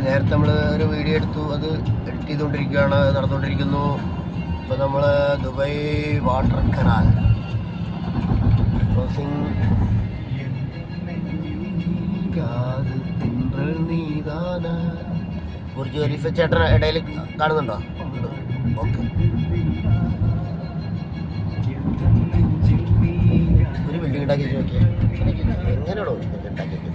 നേരത്തെ നമ്മൾ ഒരു വീഡിയോ എടുത്തു, അത് എഡിറ്റ് ചെയ്തുകൊണ്ടിരിക്കുകയാണ്, നടന്നുകൊണ്ടിരിക്കുന്നു. ഇപ്പോൾ നമ്മൾ Dubai water canal crossing. Burj Khalifa ചേട്ടൻ ഇടയിൽ കാണുന്നുണ്ടോ? ഓക്കെ. ഒരു ബിൽഡിംഗ് ഉണ്ടാക്കി നോക്കിയാൽ എങ്ങനെയാണോ ഉണ്ടാക്കിയത്?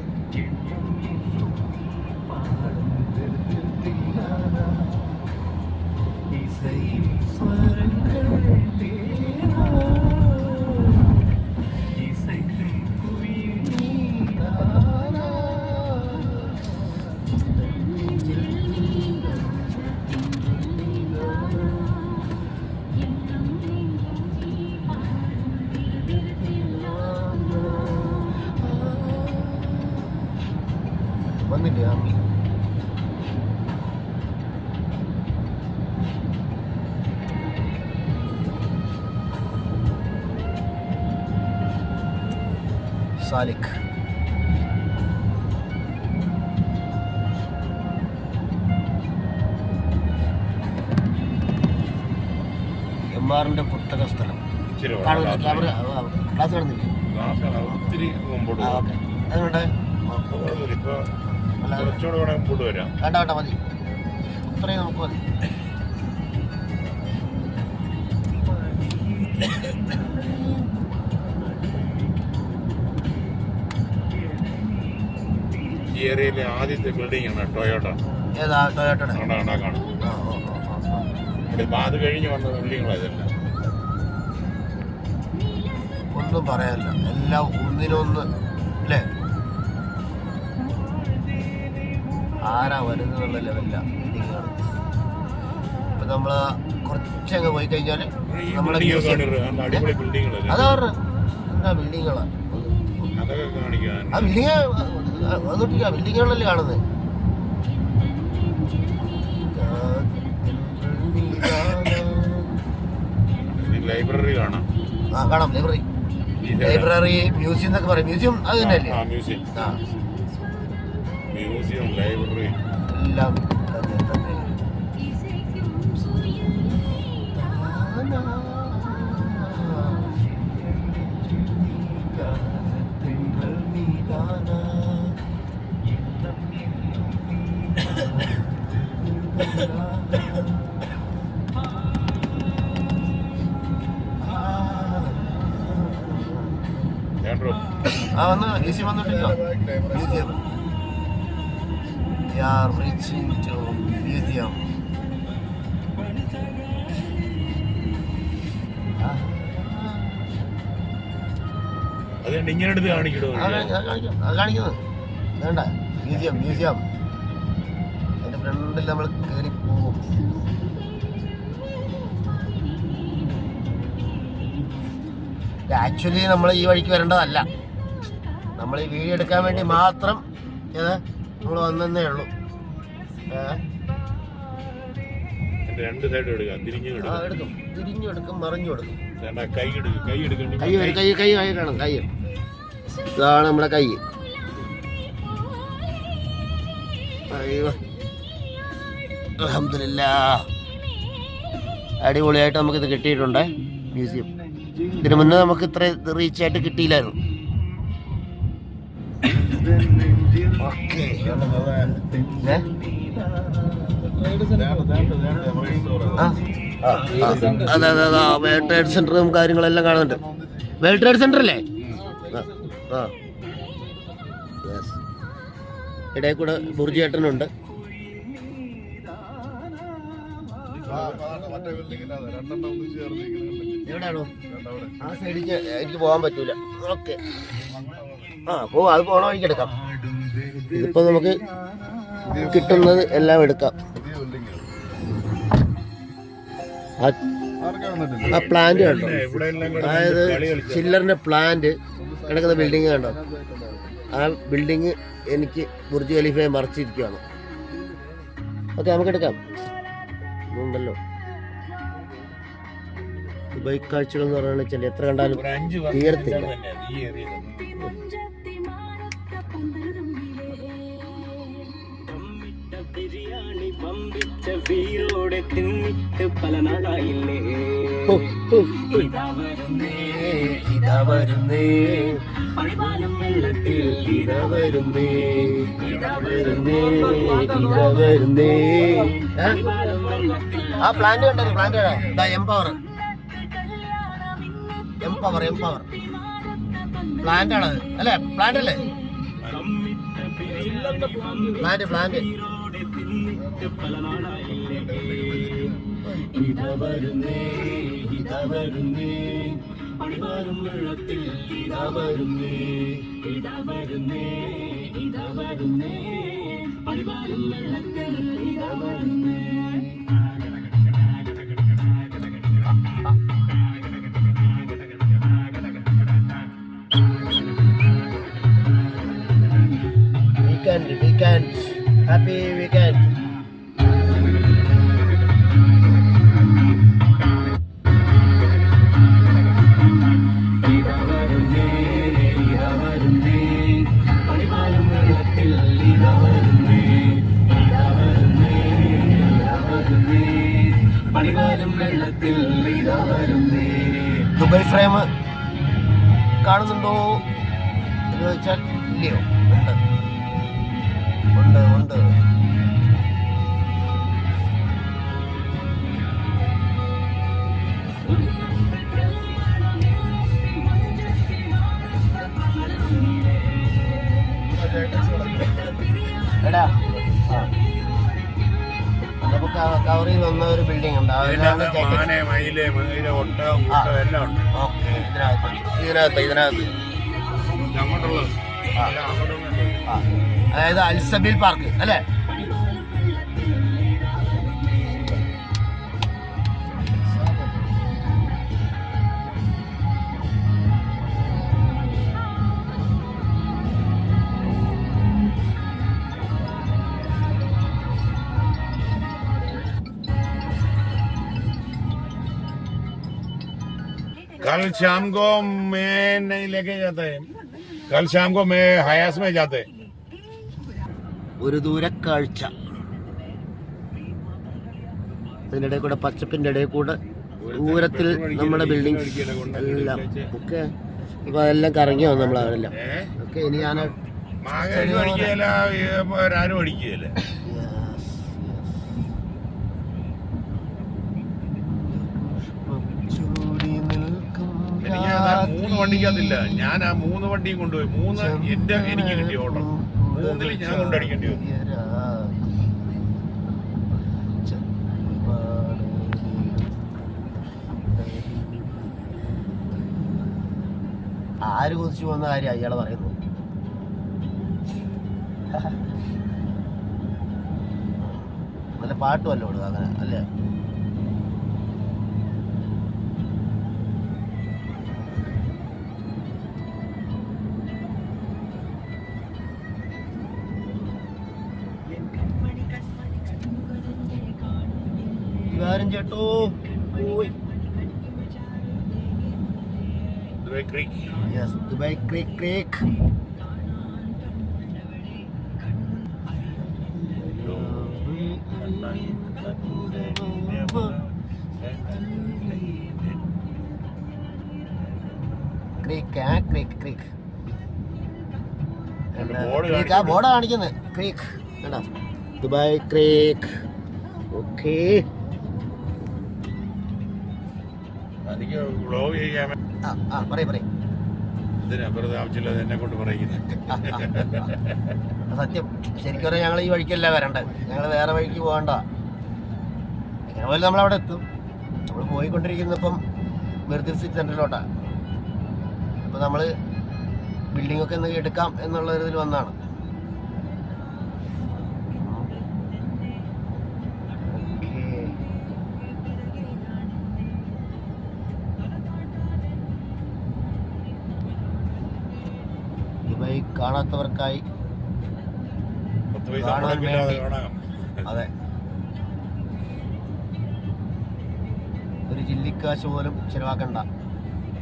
വന്നില്ല. സാലിക് എംആറിന്റെ പുസ്തക സ്ഥലം ക്ലാസ് കാണുന്നില്ലേ? അതുകൊണ്ട് വേണ്ട വേണ്ട മതി, ഇത്രയും നമുക്ക് മതി. ഈ ഏരിയയിലെ ആദ്യത്തെ ബിൽഡിംഗ് ആണ് ടൊയോട്ട. ഏതാ? ടൊയോട്ടയുടെ അത് കഴിഞ്ഞ് വന്ന ബിൽഡിങ്ങുകളായതല്ല. ഒന്നും പറയാനില്ല, എല്ലാം ഒന്നിനൊന്ന് അല്ലേ? ആരാ വരുന്നുള്ള ലെവലിലാണ് ബിൽഡിങ്ങുകൾ. ഇപ്പം നമ്മൾ കുറച്ചങ്ങ് പോയി കഴിഞ്ഞാൽ നമ്മുടെ അതാ പറഞ്ഞ എന്താ ബിൽഡിങ്ങുകളാണ്. ആ ബിൽഡിങ് വന്നിട്ടില്ല, ബിൽഡിങ്ങുകളല്ലേ കാണുന്നത്. ലൈബ്രറി കാണാം. ആ കാണാം, ലൈബ്രറി മ്യൂസിയം എന്നൊക്കെ പറയും. മ്യൂസിയം അത് തന്നെയല്ലേ? മ്യൂസിയം ലൈബ്രറി എല്ലാം വന്ന് മ്യൂസിയം വന്നിട്ടില്ല. മ്യൂസിയം മ്യൂസിയം ഇങ്ങനെ എടുത്ത് കാണിക്കുന്നത് വേണ്ട. മ്യൂസിയം മ്യൂസിയം അതിന്റെ ഫ്രണ്ടിൽ നമ്മൾ കയറി പോകും. ആക്ച്വലി നമ്മൾ ഈ വഴിക്ക് വരേണ്ടതല്ല, നമ്മൾ ഈ വീഡിയോ എടുക്കാൻ വേണ്ടി മാത്രം നമ്മൾ വന്നേ ഉള്ളൂ. രണ്ട് സൈഡ് എടുക്കും, തിരിഞ്ഞു എടുക്കും, മറിഞ്ഞു എടുക്കും. കൈ കാണും. കൈ ഇതാണ് നമ്മുടെ കൈ. അൽഹംദുലില്ലാഹ് അടിപൊളിയായിട്ട് നമുക്കിത് കിട്ടിയിട്ടുണ്ട്. മ്യൂസിയം ഇതിനു മുന്നേ നമുക്ക് ഇത്ര റീച്ച് ആയിട്ട് കിട്ടിയില്ലായിരുന്നു. ഓക്കെ, അതെ അതെ അതെ, വേൾഡ് ട്രേഡ് സെന്ററും കാര്യങ്ങളെല്ലാം കാണുന്നുണ്ട്. വേൾഡ് ട്രേഡ് സെന്റർ അല്ലേ? ആ ഇടയിൽ കൂടെ ബുർജ് ചേട്ടനുണ്ട്. എവിടെയാണോ? ആ സൈഡിക്ക് എനിക്ക് പോകാൻ പറ്റൂല. ഓക്കെ, അത് പോണ വഴിക്ക് എടുക്കാം. ഇതിപ്പോ നമുക്ക് കിട്ടുന്നത് എല്ലാം എടുക്കാം. ആ പ്ലാന്റ് കണ്ടോ? അതായത് ചില്ലറിന്റെ പ്ലാന്റ് കിടക്കുന്ന ബിൽഡിങ് കണ്ടോ? ആ ബിൽഡിങ് എനിക്ക് ബുർജ് ഖലീഫയെ മറിച്ചിരിക്കുകയാണ്. ഓക്കെ, നമുക്ക് എടുക്കാം. ഉണ്ടല്ലോ ദുബായ് കാഴ്ചകൾ എന്ന് പറയുന്നത് വെച്ചാൽ എത്ര കണ്ടാലും തീരത്തില്ല. ഇതാ വരുന്നേ ഇതാ വരുന്നേ വെള്ളത്തിൽ ഇതാ വരുന്നേ ഇതാ വരുന്നേ ഇതാ വരുന്നേ. ആ പ്ലാന്റ് കണ്ടത് പ്ലാന്റ് ഇതാ എംപവർ എംപവർ എംപവർ പ്ലാന്റ് ആണത് അല്ലേ? പ്ലാന്റ് അല്ലേ? Plant plant. ഇതാ വരുന്നേ ഇതാ വരുന്നേ പണിവാരും വെള്ളത്തിൽ ഇതാ വരുന്നേ ഇതാ വരുന്നേ ഇതാ വരുന്നേ പണിവാരും വെള്ളത്തിൽ ഇതാ വരുന്നേ. Weekend, happy weekend. Dubai frame കാണുന്നുണ്ടോ എന്ന് ചോദിച്ചാൽ ഇല്ലയോ? ഉണ്ട് ഉണ്ട്. എടാ നമുക്ക് കവർ ചെയ്ത് വന്ന ഒരു ബിൽഡിംഗ് ഉണ്ട്. ഇതിനകത്ത് അതായത് അൽസബീൽ പാർക്ക് അല്ലേ? कल शाम को मैं नहीं लेके जाता है, कल शाम को मैं हयास में जाते हैं. ഒരു ദൂരക്കാഴ്ച. അതിൻ്റെ ഇടയിൽ കൂടെ പച്ചപ്പിൻ്റെ ഇടയിൽ കൂടെ ദൂരത്തിൽ നമ്മുടെ ബിൽഡിങ്സ് എല്ലാം ഒക്കെ ഇപ്പൊ അതെല്ലാം കറങ്ങി വന്നു നമ്മളവരെല്ലാം ഒക്കെ. ഇനി ഞാൻ ആരും അടിക്കുകയില്ല. മൂന്ന് വണ്ടിക്കകത്തില്ല, ഞാൻ ആ 3 വണ്ടിയും കൊണ്ടുപോയി. 3 എനിക്ക് കിട്ടിയ ഓർഡർ 3 ഞാൻ കൊണ്ടടിക്കേണ്ടി വന്നു. ആര് കുതിച്ചു പോകുന്ന കാര്യം അയാളെ പറയുന്നു. നല്ല പാട്ട് വല്ലോടും അങ്ങനെ അല്ലേ? ചേട്ടോ Dubai creek. Yes, Dubai creek creek. Creek creek creek. ആ ബോർഡ് കാണിക്കുന്നത് ക്രീക്ക് കേട്ടോ, ദുബായ് ക്രീക്ക്. ഓക്കേ, എനിക്ക് വ്ലോഗ് ചെയ്യാൻ പറയും. എന്തിനാ വെറുതെ ആവശ്യമില്ലാതെ എന്നെ കൊണ്ട് പറയുന്നത്? സത്യം. ശരിക്കും പറഞ്ഞാൽ ഞങ്ങൾ ഈ വഴിക്കല്ല വരണ്ടത്, ഞങ്ങൾ വേറെ വഴിക്ക് പോകണ്ട. എങ്ങനെ പോലും നമ്മളവിടെ എത്തും. നമ്മൾ പോയിക്കൊണ്ടിരിക്കുന്നപ്പം മിർദിർ സിറ്റി സെൻറ്ററിലോട്ടാണ്. അപ്പോൾ നമ്മൾ ബിൽഡിങ്ങൊക്കെ ഒന്ന് എടുക്കാം എന്നുള്ള ഒരു ഇതിൽ വന്നതാണ്. ദുബായ് കാണാത്തവർക്കായി കാണാൻ വേണ്ടി, അതെ, ഒരു ജില്ലിക്കാശ് പോലും ചിലവാക്കണ്ട,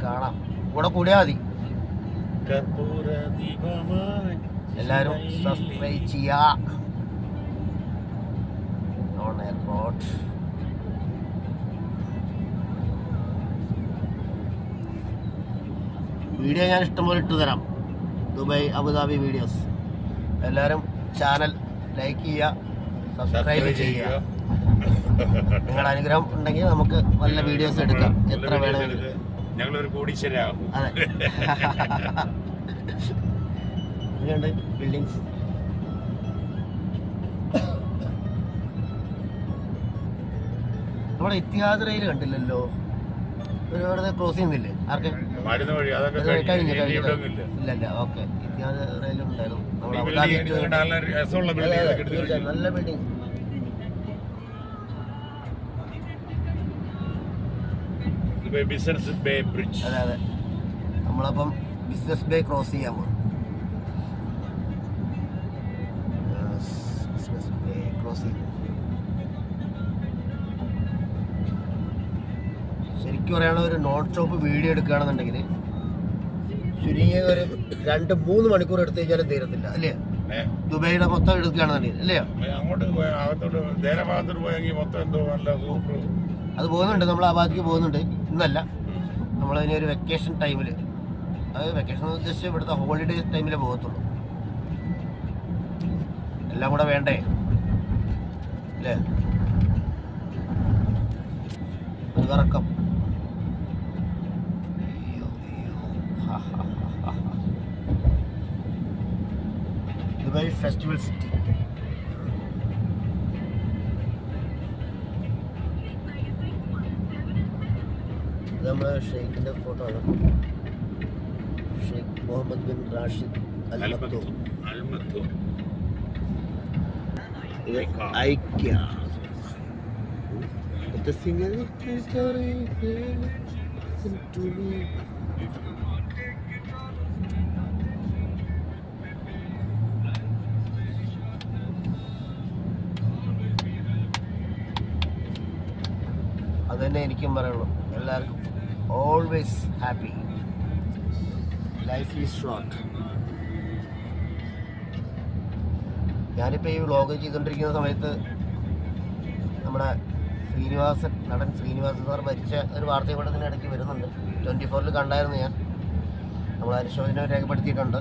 കാണാം. കൂടെ കൂടിയാൽ മതി. എല്ലാവരും സബ്സ്ക്രൈബ് ചെയ്യുക. എയർപോർട്ട്. വീഡിയോ ഞാൻ ഇഷ്ടംപോലെ ഇട്ട് തരാം, ദുബായ് അബുദാബി വീഡിയോസ്. എല്ലാവരും ചാനൽ ലൈക്ക് ചെയ്യുക, സബ്സ്ക്രൈബ് ചെയ്യുക. നിങ്ങളുടെ അനുഗ്രഹം ഉണ്ടെങ്കിൽ നമുക്ക് നല്ല വീഡിയോസ് എടുക്കാം, എത്ര വേണമെങ്കിലും. ഞങ്ങളൊരു കോടീശ്വരാകും. അതെ. ഇങ്ങനെയുണ്ട് ബിൽഡിങ്സ്. നമ്മുടെ ഇത്തിഹാദ് റെയിൽ കണ്ടില്ലല്ലോ, ഒരുപാട് ക്രോസ് ചെയ്യുന്നില്ലേ? ആർക്കെ കഴിഞ്ഞു ഇല്ലല്ല. ഓക്കെ, ഇത്തിഹാദ് റെയിൽ ഉണ്ടായിരുന്നു. നമ്മൾ അബുദാബി നല്ല ബിൽഡിംഗ്. Business bay bridge. അതെ അതെ, നമ്മളപ്പം ബിസിനസ് ബേ ക്രോസ് ചെയ്യാൻ പോകും. ബിസിനസ് ബേ ക്രോസ് ചെയ്യും. ശരിക്കും പറയുകയാണെങ്കിൽ ഒരു നോൺ സ്റ്റോപ്പ് വീഡിയോ എടുക്കുകയാണെന്നുണ്ടെങ്കിൽ ചുരുങ്ങിയ ഒരു 2-3 മണിക്കൂർ എടുത്തു കഴിഞ്ഞാലും തീരത്തില്ല, അല്ലേ? ദുബൈയുടെ മൊത്തം എടുക്കുകയാണെന്നുണ്ടെങ്കിൽ, അല്ലേ? അങ്ങോട്ട് ഭാഗത്തോട്ട് പോയെങ്കിൽ മൊത്തം എന്തോ നല്ല സൂപ്പർ. അത് പോകുന്നുണ്ട്, നമ്മൾ ആ ഭാഗത്തേക്ക് പോകുന്നുണ്ട്. ഇന്നല്ല, നമ്മളതിന് ഒരു വെക്കേഷൻ ടൈമിൽ, അത് വെക്കേഷൻ ഉദ്ദേശിച്ച് ഇവിടുത്തെ ഹോളിഡേ ടൈമിലേ പോകത്തുള്ളൂ. എല്ലാം കൂടെ വേണ്ടേ, അല്ലേ? കറക്കം. Dubai festival city. ഇത് നമ്മുടെ ഷെയ്ഖിന്റെ ഫോട്ടോ ആണ്. Sheikh Mohammed bin Rashid Al Maktoum. ഐക്യ. അതന്നെ എനിക്കും പറയുള്ളൂ. എല്ലാവർക്കും always happy. Life is short. ഞാനിപ്പോൾ ഈ വ്ളോഗ് ചെയ്തുകൊണ്ടിരിക്കുന്ന സമയത്ത് നമ്മുടെ നടൻ ശ്രീനിവാസൻ സാർ മരിച്ച ഒരു വാർത്തയും കൂടെ ഇതിനിടയ്ക്ക് വരുന്നുണ്ട്. 24-ൽ കണ്ടായിരുന്നു ഞാൻ. നമ്മൾ അനുശോചനം രേഖപ്പെടുത്തിയിട്ടുണ്ട്.